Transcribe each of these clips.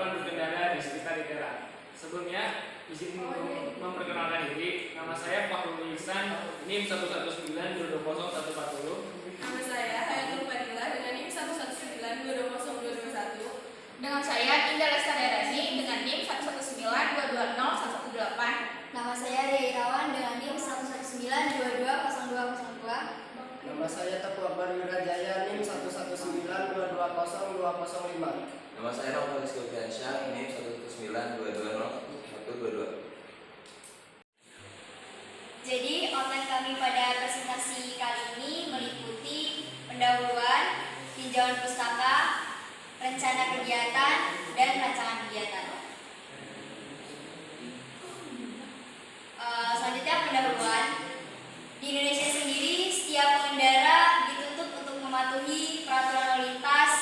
ketertiban berkendara di sekitar ITERA. Sebelumnya, izin memperkenalkan diri. Nama saya Fakhrul Ihsan, NIM 119220140. Nama saya Hayatul Fadila dengan NIM 119220121. Dengan saya Indah Lestari Razi dengan NIM 119220118. Nama saya Ria Irawan dengan NIM 119220202. Nama saya Teguh Akbar Wirajaya NIM 119220205. Nama saya Rahmat Rizky NIM 119220122. Jadi online kami pada presentasi kali ini meliputi pendahuluan, tinjauan pustaka, rencana kegiatan, dan rancangan kegiatan. Selanjutnya pendahuluan. Di Indonesia sendiri, setiap pengendara dituntut untuk mematuhi peraturan lalu lintas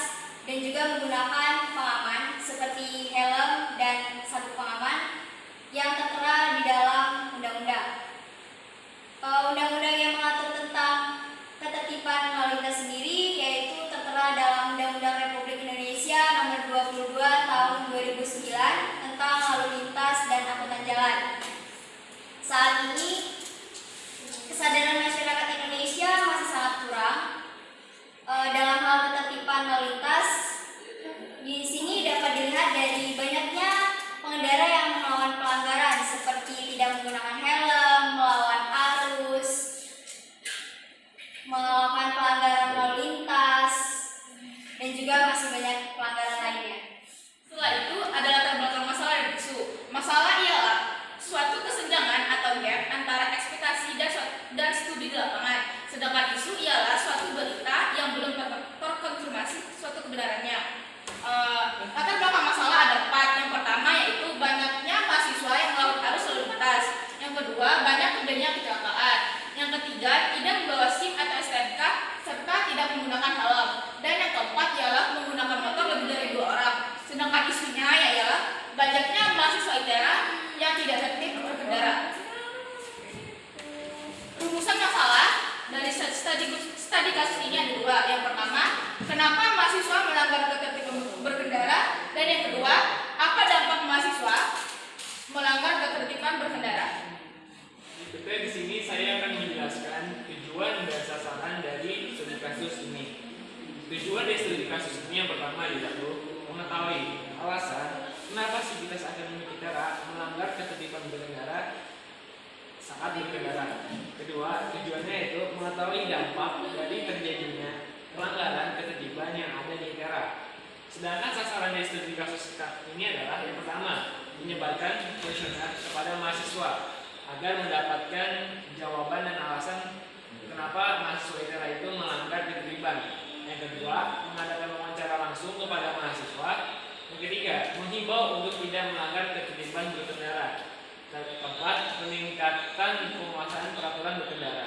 dan juga menggunakan pengaman seperti helm dan sabuk pengaman yang tertera di dalam undang-undang. Undang-undang yang mengatur tentang ketertiban lalu lintas sendiri yaitu tertera dalam Undang-Undang Republik Indonesia Nomor 22 Tahun 2009 tentang lalu lintas dan angkutan jalan. Saat ini kesadaran masyarakat Indonesia masih sangat kurang dalam hal ketertiban lalu lintas. Di sini dapat dilihat dari banyaknya pengendara yang melawan pelanggaran seperti tidak menggunakan helm, melawan arus, melakukan pelanggaran lalu lintas, dan juga masih banyak pelanggaran lainnya. Setelah itu ada latar belakang masalah dan isu. Masalah ialah suatu kesenjangan atau gap antara ekspektasi dan studi di lapangan. Sedangkan isu ialah suatu berita yang belum terkonfirmasi suatu kebenarannya. Latar belakang masalah ada 4. Yang pertama yaitu banyaknya mahasiswa yang melawan arus lalu lintas. Yang kedua, banyak terjadinya kecelakaan. Yang ketiga, tidak membawa SIM atau STNK serta tidak menggunakan helm. Dan yang keempat ialah menggunakan motor lebih dari 2 orang. Sedangkan isunya ialah banyaknya mahasiswa ITERA yang tidak tertib berkendara. Rumusan masalah dari studi kasus ini ada 2. Yang pertama, kenapa mahasiswa melanggar ketertiban berkendara, dan yang kedua, apa dampak mahasiswa melanggar ketertiban berkendara. Oke, di sini saya akan menjelaskan tujuan dan sasaran dari studi kasus ini. Tujuan dari studi kasus ini yang pertama yaitu mengetahui alasan kenapa Sivitas Akademik ITERA melanggar ketertiban berkendara saat berkendara. Kedua, tujuannya yaitu mengetahui dampak dari terjadinya pelanggaran ketertiban yang ada di ITERA. Sedangkan sasaran dari studi kasus ini adalah yang pertama, menyebarkan kuesioner kepada mahasiswa agar mendapatkan jawaban dan alasan kenapa mahasiswa ITERA itu melanggar ketertiban. Yang kedua, mengadakan wawancara langsung kepada mahasiswa. Yang ketiga, menghimbau untuk tidak melanggar ketertiban berkendara. Dan keempat, peningkatan penguasaan peraturan berkendara.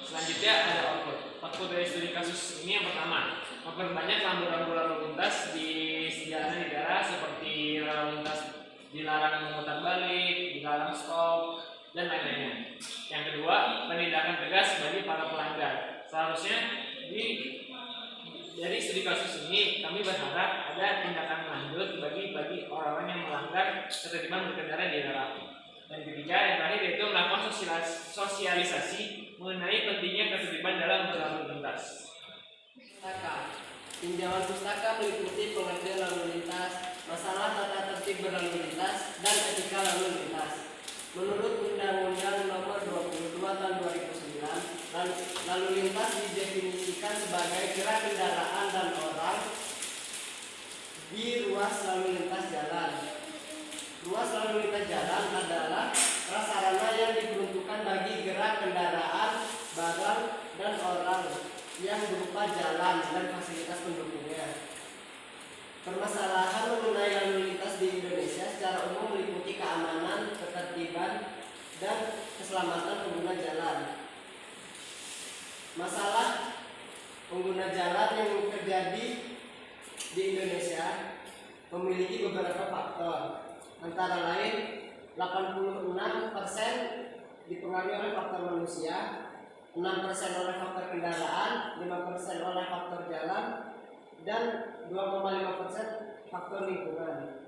Selanjutnya ada output. Output dari studi kasus ini yang pertama, memperbanyak rambu-rambu lalu lintas di jalanan ITERA seperti lalu lintas dilarang memutar balik, dilarang stop, dan lain-lainnya. Yang kedua, penindakan tegas bagi para pelanggar. Seharusnya dari studi kasus ini kami berharap ada tindakan lanjut bagi orang-orang yang melanggar ketertiban berkendara di ITERA. Dan ketiga, yang terakhir yaitu melakukan sosialisasi mengenai pentingnya ketertiban dalam berlalu lintas. Pustaka. Tinjauan pustaka meliputi pengertian lalu lintas, masalah tata tertib berlalu lintas, dan etika lalu lintas. Menurut Undang-Undang Nomor 22 Tahun 2009, lalu lintas didefinisikan sebagai gerak kendaraan dan orang di ruas lalu lintas jalan. Ruas lalu lintas jalan adalah prasarana yang diperuntukkan bagi gerak kendaraan, barang, dan orang yang berupa jalan dan fasilitas pendukungnya. Permasalahan mengenai lalu lintas di Indonesia secara umum meliputi keamanan, ketertiban, dan keselamatan pengguna jalan. Masalah pengguna jalan yang terjadi di Indonesia memiliki beberapa faktor, antara lain 86% dipengaruhi oleh faktor manusia, 6% oleh faktor kendaraan, 5% oleh faktor jalan, dan 2,5% faktor lingkungan.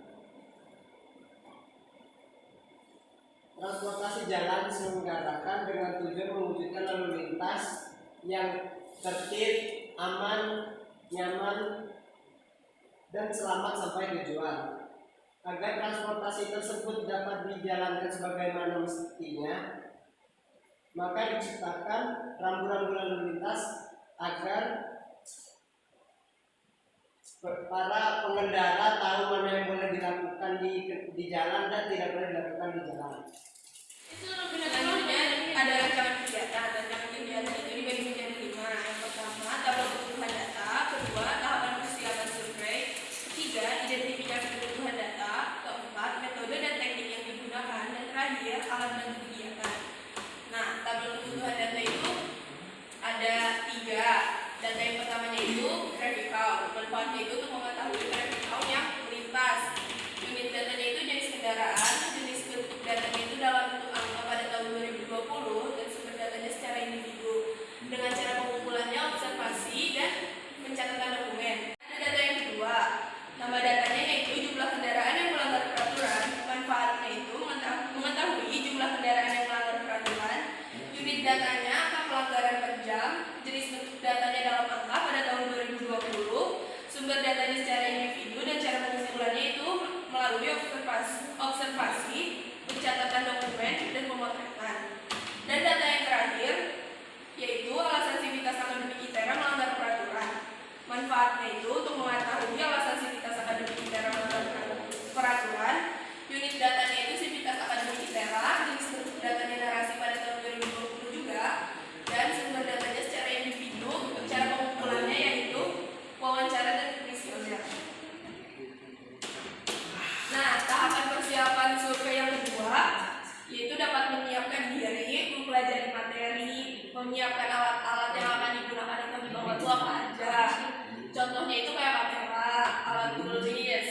Transportasi jalan diselenggarakan dengan tujuan mewujudkan lalu lintas yang tertib, aman, nyaman, dan selamat sampai tujuan. Agar transportasi tersebut dapat dijalankan sebagaimana mestinya, maka diciptakan rambu-rambu lalu lintas agar para pengendara tahu mana yang boleh dilakukan di jalan dan tidak boleh dilakukan di jalan. Selanjutnya ada rancangan kegiatan. Rancangan kegiatan itu dibagi menjadi 5. Yang pertama, tabel kebutuhan data. Kedua, tahapan persiapan survei. Ketiga, identifikasi kebutuhan data. Keempat, metode dan teknik yang digunakan. Dan terakhir, alat bantu kegiatan. Nah, tabel kebutuhan data itu ada 3. Data yang pertamanya itu traffic count. Manfaatnya itu untuk mengetahui traffic count yang melintas. Unit datanya itu jenis kendaraan. Jenis bentuk datanya itu dalam bentuk angka pada tahun 2020 dan sumber datanya secara individu. Dengan cara pengumpulannya observasi dan pencatatan dokumen. Ada data yang kedua. Nama datanya yaitu jumlah kendaraan yang melanggar peraturan. Manfaatnya itu mengetahui jumlah kendaraan yang melanggar peraturan. Unit datanya angka pelanggaran per jam. Jenis bentuk datanya dalam angka pada tahun 2020. Sumber datanya secara individu dan cara pengumpulannya itu melalui observasi, pencatatan dokumen, dan pemotretan. Dan data yang terakhir yaitu alasan sivitas akademik ITERA melanggar peraturan. Manfaatnya itu untuk mengetahui alasan sivitas akademik ITERA melanggar peraturan. Unit datanya itu sivitas akademik ITERA, jenis bentuk datanya narasi pada tahun 2020 juga, dan sumber datanya secara individu. Cara pengumpulannya yaitu wawancara dan kuesioner. Nah, tahapan persiapan survei yang kedua yaitu dapat menyiapkan diri, mempelajari materi, menyiapkan alat-alat yang akan digunakan atau dibawa itu apa aja. Contohnya itu kayak kamera, alat tulis,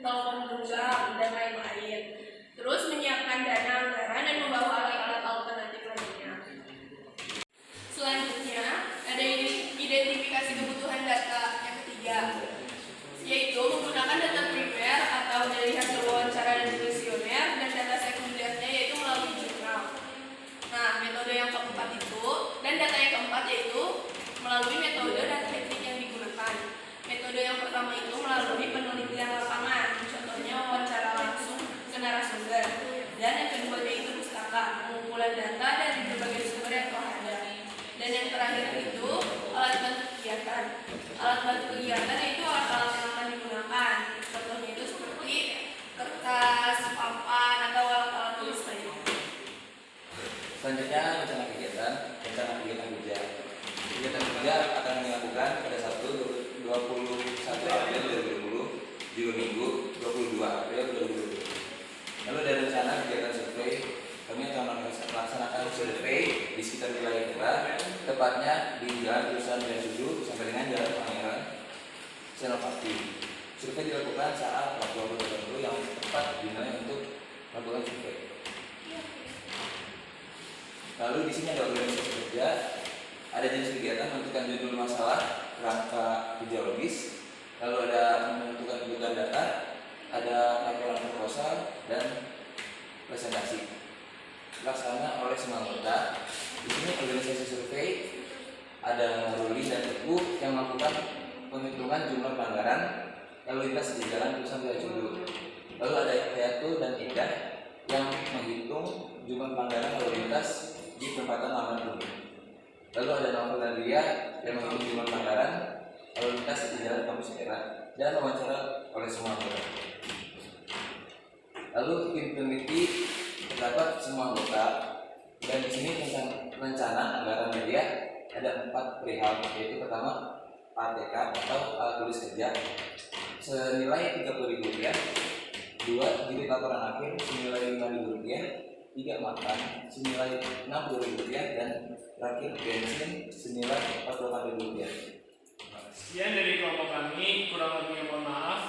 telepon genggam, dan lain-lain. Terus menyiapkan dana anggaran dan membawa alat-alat alternatif lainnya. Selanjutnya ada identifikasi kebutuhan data yang ketiga, yaitu menggunakan data primer atau dari hasil wawancara dan kuesioner, dan data sekundernya yaitu melalui jurnal. Nah, metode yang keempat itu dan data yang keempat yaitu melalui metode dan teknik yang digunakan. Metode yang pertama itu melalui penelitian lapangan, contohnya wawancara langsung ke narasumber. Dan yang kedua yaitu pustaka, pengumpulan data dari berbagai sumber yang telah ada. Dan yang terakhir itu alat bantu kegiatan. Alat bantu kegiatan yaitu alat-alat yang akan digunakan. Contohnya itu seperti kertas, papan, atau alat-alat tulis lainnya. Selanjutnya rencana kegiatan kerja. Kegiatan kerja akan dilakukan pada Sabtu 21 April 2020 di Minggu 22 April 2020. Lalu ada rencana kegiatan survei. Kami akan melaksanakan survei di sekitar wilayah kita, tepatnya di Jalan Terusan Medan sampai dengan Jalan Pangeran Senopati. Survei dilakukan saat waktu tertentu yang tepat dinilai untuk melakukan survei. Lalu di sini ada organisasi kerja, ada jenis kegiatan, menentukan judul masalah, kerangka ideologis, lalu ada menentukan kebutuhan data, ada laporan proposal, dan presentasi. Dilaksanakan oleh semua anggota. Di sini organisasi survei ada Ruli dan Teguh yang melakukan penghitungan jumlah pelanggaran lalu lintas di Jalan Terusan Medan. Lalu ada Hayatul dan Indah yang menghitung jumlah pelanggaran lalu lintas di perempatan Laman Bumi. Lalu ada Novel dan Lia yang menghitung jumlah pelanggaran lalu lintas di Jalan Kampus Daerah dan wawancara oleh semua anggota. Lalu tim peneliti terdapat semua anggota, dan di sini tentang rencana anggaran media ada 4 perihal, yaitu pertama ATK atau alat tulis kerja senilai Rp30.000, 2 jilid laporan akhir senilai Rp5.000, 3 makan senilai Rp60.000, dan terakhir bensin senilai Rp48.000. Sekian dari kelompok kami, kurang lebihnya mohon maaf.